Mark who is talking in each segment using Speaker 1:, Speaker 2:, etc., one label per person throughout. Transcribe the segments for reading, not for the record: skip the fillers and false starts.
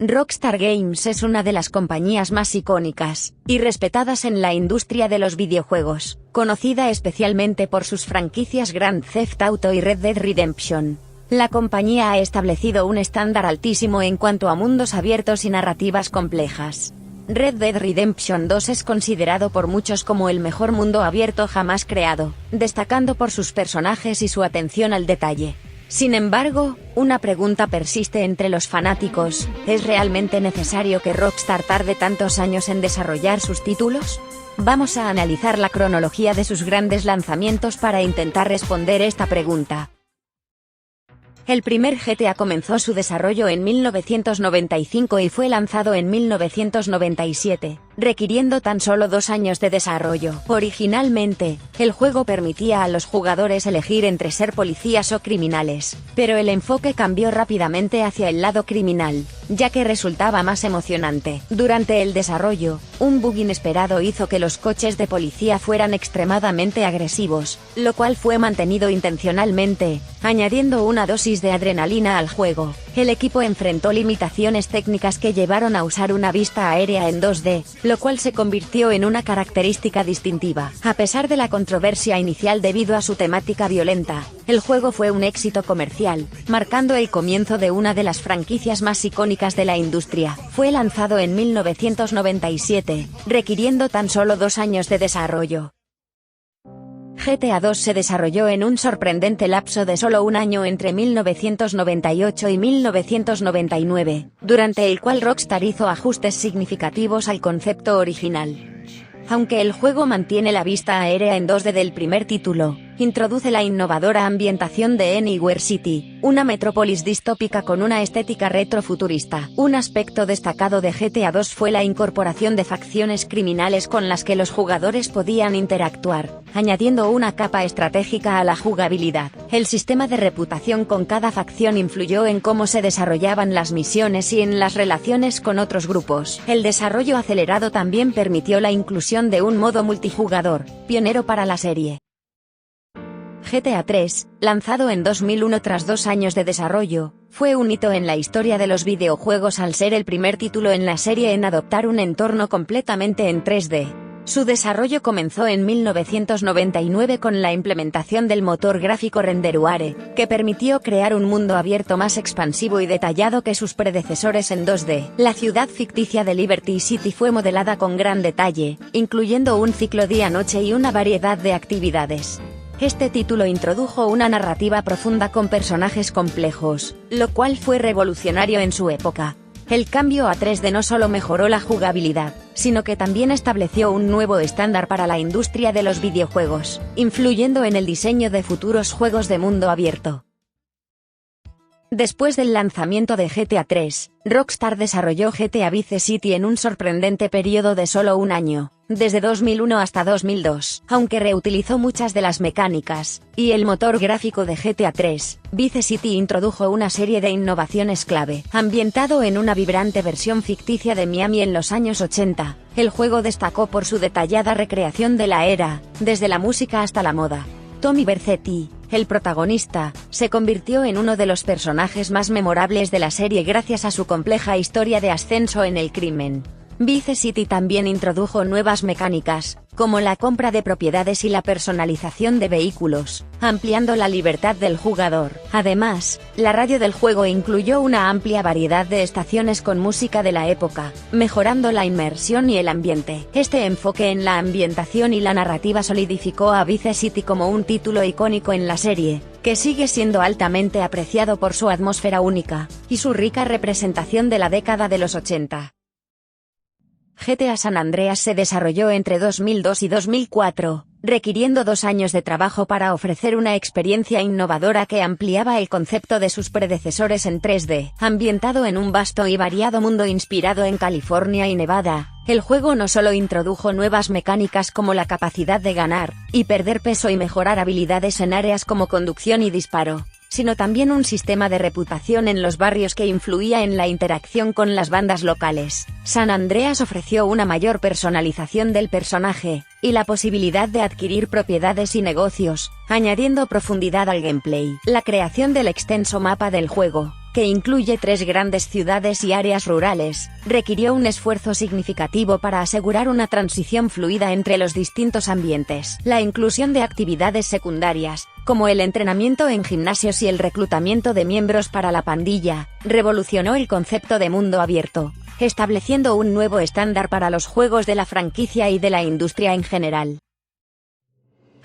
Speaker 1: Rockstar Games es una de las compañías más icónicas y respetadas en la industria de los videojuegos, conocida especialmente por sus franquicias Grand Theft Auto y Red Dead Redemption. La compañía ha establecido un estándar altísimo en cuanto a mundos abiertos y narrativas complejas. Red Dead Redemption 2 es considerado por muchos como el mejor mundo abierto jamás creado, destacando por sus personajes y su atención al detalle. Sin embargo, una pregunta persiste entre los fanáticos: ¿es realmente necesario que Rockstar tarde tantos años en desarrollar sus títulos? Vamos a analizar la cronología de sus grandes lanzamientos para intentar responder esta pregunta. El primer GTA comenzó su desarrollo en 1995 y fue lanzado en 1997, requiriendo tan solo 2 años de desarrollo. Originalmente, el juego permitía a los jugadores elegir entre ser policías o criminales, pero el enfoque cambió rápidamente hacia el lado criminal, ya que resultaba más emocionante. Durante el desarrollo, un bug inesperado hizo que los coches de policía fueran extremadamente agresivos, lo cual fue mantenido intencionalmente, añadiendo una dosis de adrenalina al juego. El equipo enfrentó limitaciones técnicas que llevaron a usar una vista aérea en 2D, lo cual se convirtió en una característica distintiva. A pesar de la controversia inicial debido a su temática violenta, el juego fue un éxito comercial, marcando el comienzo de una de las franquicias más icónicas de la industria. Fue lanzado en 1997, requiriendo tan solo 2 años de desarrollo. GTA 2 se desarrolló en un sorprendente lapso de solo 1 año entre 1998 y 1999, durante el cual Rockstar hizo ajustes significativos al concepto original. Aunque el juego mantiene la vista aérea en 2D del primer título, introduce la innovadora ambientación de Anywhere City, una metrópolis distópica con una estética retrofuturista. Un aspecto destacado de GTA 2 fue la incorporación de facciones criminales con las que los jugadores podían interactuar, añadiendo una capa estratégica a la jugabilidad. El sistema de reputación con cada facción influyó en cómo se desarrollaban las misiones y en las relaciones con otros grupos. El desarrollo acelerado también permitió la inclusión de un modo multijugador, pionero para la serie. GTA 3, lanzado en 2001 tras 2 años de desarrollo, fue un hito en la historia de los videojuegos al ser el primer título en la serie en adoptar un entorno completamente en 3D. Su desarrollo comenzó en 1999 con la implementación del motor gráfico Renderuare, que permitió crear un mundo abierto más expansivo y detallado que sus predecesores en 2D. La ciudad ficticia de Liberty City fue modelada con gran detalle, incluyendo un ciclo día-noche y una variedad de actividades. Este título introdujo una narrativa profunda con personajes complejos, lo cual fue revolucionario en su época. El cambio a 3D no solo mejoró la jugabilidad, sino que también estableció un nuevo estándar para la industria de los videojuegos, influyendo en el diseño de futuros juegos de mundo abierto. Después del lanzamiento de GTA 3, Rockstar desarrolló GTA Vice City en un sorprendente periodo de solo 1 año, desde 2001 hasta 2002. Aunque reutilizó muchas de las mecánicas y el motor gráfico de GTA 3, Vice City introdujo una serie de innovaciones clave. Ambientado en una vibrante versión ficticia de Miami en los años 80, el juego destacó por su detallada recreación de la era, desde la música hasta la moda. Tommy Vercetti, el protagonista, se convirtió en uno de los personajes más memorables de la serie gracias a su compleja historia de ascenso en el crimen. Vice City también introdujo nuevas mecánicas, como la compra de propiedades y la personalización de vehículos, ampliando la libertad del jugador. Además, la radio del juego incluyó una amplia variedad de estaciones con música de la época, mejorando la inmersión y el ambiente. Este enfoque en la ambientación y la narrativa solidificó a Vice City como un título icónico en la serie, que sigue siendo altamente apreciado por su atmósfera única y su rica representación de la década de los 80. GTA San Andreas se desarrolló entre 2002 y 2004, requiriendo 2 años de trabajo para ofrecer una experiencia innovadora que ampliaba el concepto de sus predecesores en 3D. Ambientado en un vasto y variado mundo inspirado en California y Nevada, el juego no solo introdujo nuevas mecánicas como la capacidad de ganar y perder peso y mejorar habilidades en áreas como conducción y disparo, sino también un sistema de reputación en los barrios que influía en la interacción con las bandas locales. San Andreas ofreció una mayor personalización del personaje, y la posibilidad de adquirir propiedades y negocios, añadiendo profundidad al gameplay. La creación del extenso mapa del juego, que incluye 3 grandes ciudades y áreas rurales, requirió un esfuerzo significativo para asegurar una transición fluida entre los distintos ambientes. La inclusión de actividades secundarias, como el entrenamiento en gimnasios y el reclutamiento de miembros para la pandilla, revolucionó el concepto de mundo abierto, estableciendo un nuevo estándar para los juegos de la franquicia y de la industria en general.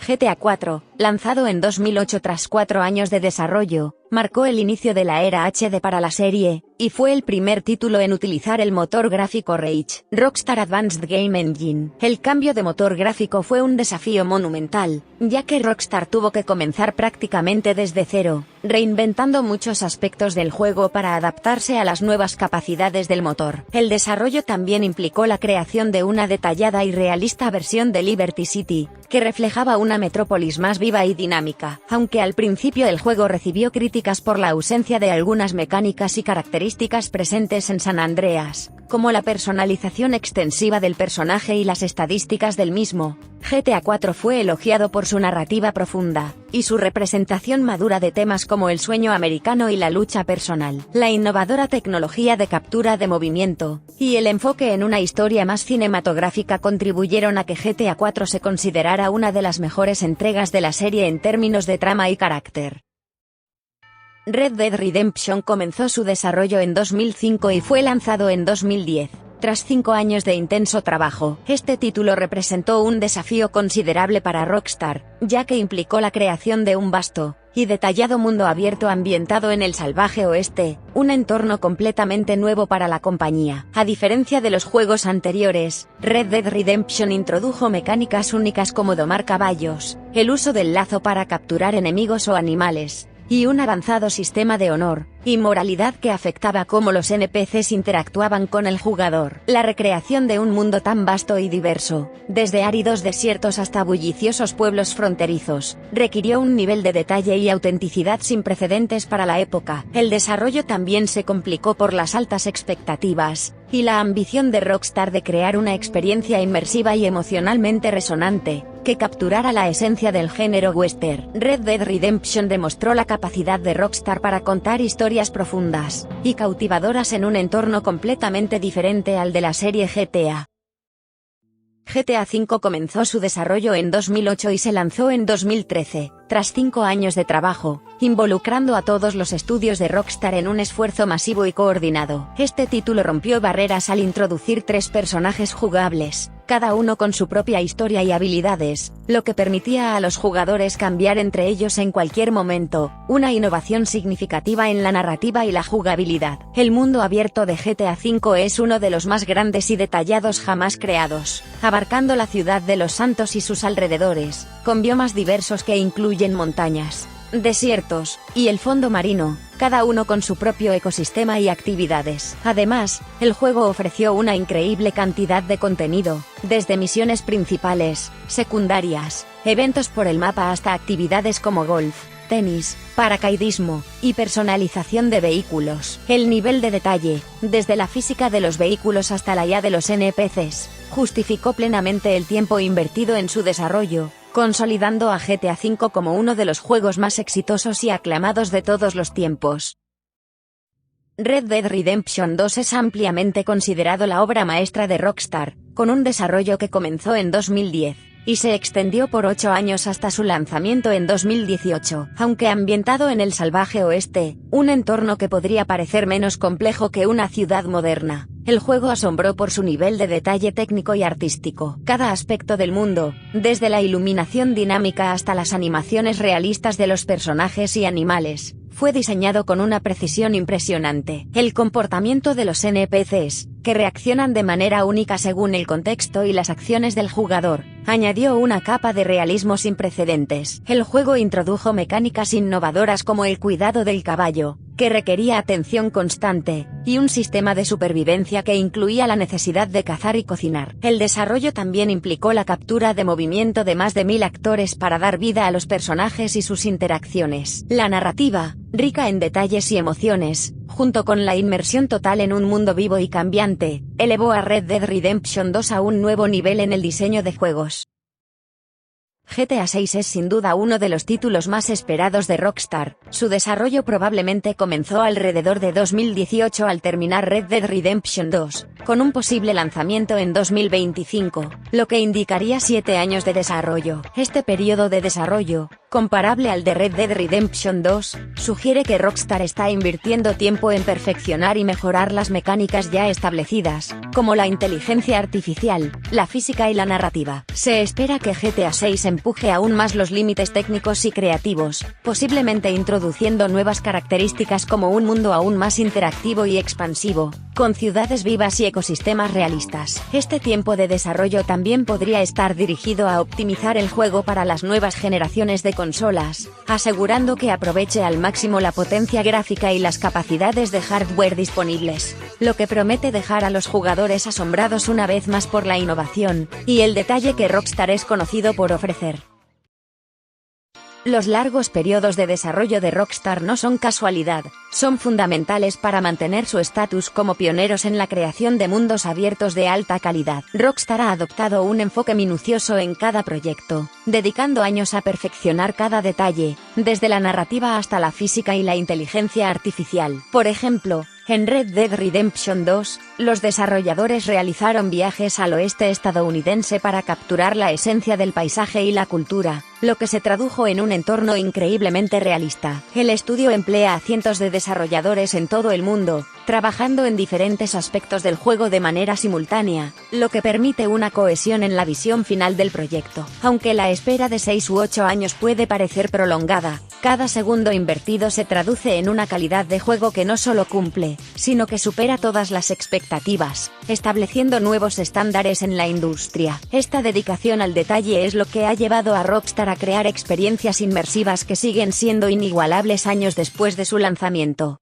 Speaker 1: GTA 4, lanzado en 2008 tras 4 años de desarrollo, marcó el inicio de la era HD para la serie, y fue el primer título en utilizar el motor gráfico Rage, Rockstar Advanced Game Engine. El cambio de motor gráfico fue un desafío monumental, ya que Rockstar tuvo que comenzar prácticamente desde cero, reinventando muchos aspectos del juego para adaptarse a las nuevas capacidades del motor. El desarrollo también implicó la creación de una detallada y realista versión de Liberty City, que reflejaba una metrópolis más viva y dinámica. Aunque al principio el juego recibió críticas por la ausencia de algunas mecánicas y características presentes en San Andreas, como la personalización extensiva del personaje y las estadísticas del mismo, GTA 4 fue elogiado por su narrativa profunda, y su representación madura de temas como el sueño americano y la lucha personal. La innovadora tecnología de captura de movimiento, y el enfoque en una historia más cinematográfica contribuyeron a que GTA 4 se considerara una de las mejores entregas de la serie en términos de trama y carácter. Red Dead Redemption comenzó su desarrollo en 2005 y fue lanzado en 2010. Tras 5 años de intenso trabajo, este título representó un desafío considerable para Rockstar, ya que implicó la creación de un vasto y detallado mundo abierto ambientado en el salvaje oeste, un entorno completamente nuevo para la compañía. A diferencia de los juegos anteriores, Red Dead Redemption introdujo mecánicas únicas como domar caballos, el uso del lazo para capturar enemigos o animales, y un avanzado sistema de honor y moralidad que afectaba cómo los NPCs interactuaban con el jugador. La recreación de un mundo tan vasto y diverso, desde áridos desiertos hasta bulliciosos pueblos fronterizos, requirió un nivel de detalle y autenticidad sin precedentes para la época. El desarrollo también se complicó por las altas expectativas y la ambición de Rockstar de crear una experiencia inmersiva y emocionalmente resonante, que capturara la esencia del género western. Red Dead Redemption demostró la capacidad de Rockstar para contar historias profundas y cautivadoras en un entorno completamente diferente al de la serie GTA. GTA V comenzó su desarrollo en 2008 y se lanzó en 2013, tras 5 años de trabajo, involucrando a todos los estudios de Rockstar en un esfuerzo masivo y coordinado. Este título rompió barreras al introducir 3 personajes jugables, cada uno con su propia historia y habilidades, lo que permitía a los jugadores cambiar entre ellos en cualquier momento, una innovación significativa en la narrativa y la jugabilidad. El mundo abierto de GTA V es uno de los más grandes y detallados jamás creados, abarcando la ciudad de Los Santos y sus alrededores, con biomas diversos que incluyen montañas, desiertos y el fondo marino, cada uno con su propio ecosistema y actividades. Además, el juego ofreció una increíble cantidad de contenido, desde misiones principales, secundarias, eventos por el mapa hasta actividades como golf, tenis, paracaidismo y personalización de vehículos. El nivel de detalle, desde la física de los vehículos hasta la IA de los NPCs, justificó plenamente el tiempo invertido en su desarrollo, consolidando a GTA V como uno de los juegos más exitosos y aclamados de todos los tiempos. Red Dead Redemption 2 es ampliamente considerado la obra maestra de Rockstar, con un desarrollo que comenzó en 2010. Y se extendió por 8 años hasta su lanzamiento en 2018. Aunque ambientado en el salvaje oeste, un entorno que podría parecer menos complejo que una ciudad moderna, el juego asombró por su nivel de detalle técnico y artístico. Cada aspecto del mundo, desde la iluminación dinámica hasta las animaciones realistas de los personajes y animales, fue diseñado con una precisión impresionante. El comportamiento de los NPCs, que reaccionan de manera única según el contexto y las acciones del jugador, añadió una capa de realismo sin precedentes. El juego introdujo mecánicas innovadoras como el cuidado del caballo, que requería atención constante, y un sistema de supervivencia que incluía la necesidad de cazar y cocinar. El desarrollo también implicó la captura de movimiento de más de 1000 actores para dar vida a los personajes y sus interacciones. La narrativa, rica en detalles y emociones, junto con la inmersión total en un mundo vivo y cambiante, elevó a Red Dead Redemption 2 a un nuevo nivel en el diseño de juegos. GTA 6 es sin duda uno de los títulos más esperados de Rockstar. Su desarrollo probablemente comenzó alrededor de 2018 al terminar Red Dead Redemption 2, con un posible lanzamiento en 2025, lo que indicaría 7 años de desarrollo. Este periodo de desarrollo, comparable al de Red Dead Redemption 2, sugiere que Rockstar está invirtiendo tiempo en perfeccionar y mejorar las mecánicas ya establecidas, como la inteligencia artificial, la física y la narrativa. Se espera que GTA 6 empuje aún más los límites técnicos y creativos, posiblemente introduciendo nuevas características como un mundo aún más interactivo y expansivo, con ciudades vivas y ecosistemas realistas. Este tiempo de desarrollo también podría estar dirigido a optimizar el juego para las nuevas generaciones de consolas, asegurando que aproveche al máximo la potencia gráfica y las capacidades de hardware disponibles, lo que promete dejar a los jugadores asombrados una vez más por la innovación y el detalle que Rockstar es conocido por ofrecer. Los largos periodos de desarrollo de Rockstar no son casualidad, son fundamentales para mantener su estatus como pioneros en la creación de mundos abiertos de alta calidad. Rockstar ha adoptado un enfoque minucioso en cada proyecto, dedicando años a perfeccionar cada detalle, desde la narrativa hasta la física y la inteligencia artificial. Por ejemplo, en Red Dead Redemption 2, los desarrolladores realizaron viajes al oeste estadounidense para capturar la esencia del paisaje y la cultura, lo que se tradujo en un entorno increíblemente realista. El estudio emplea a cientos de desarrolladores en todo el mundo, trabajando en diferentes aspectos del juego de manera simultánea, lo que permite una cohesión en la visión final del proyecto. Aunque la espera de 6 u 8 años puede parecer prolongada, cada segundo invertido se traduce en una calidad de juego que no solo cumple, sino que supera todas las expectativas, estableciendo nuevos estándares en la industria. Esta dedicación al detalle es lo que ha llevado a Rockstar a crear experiencias inmersivas que siguen siendo inigualables años después de su lanzamiento.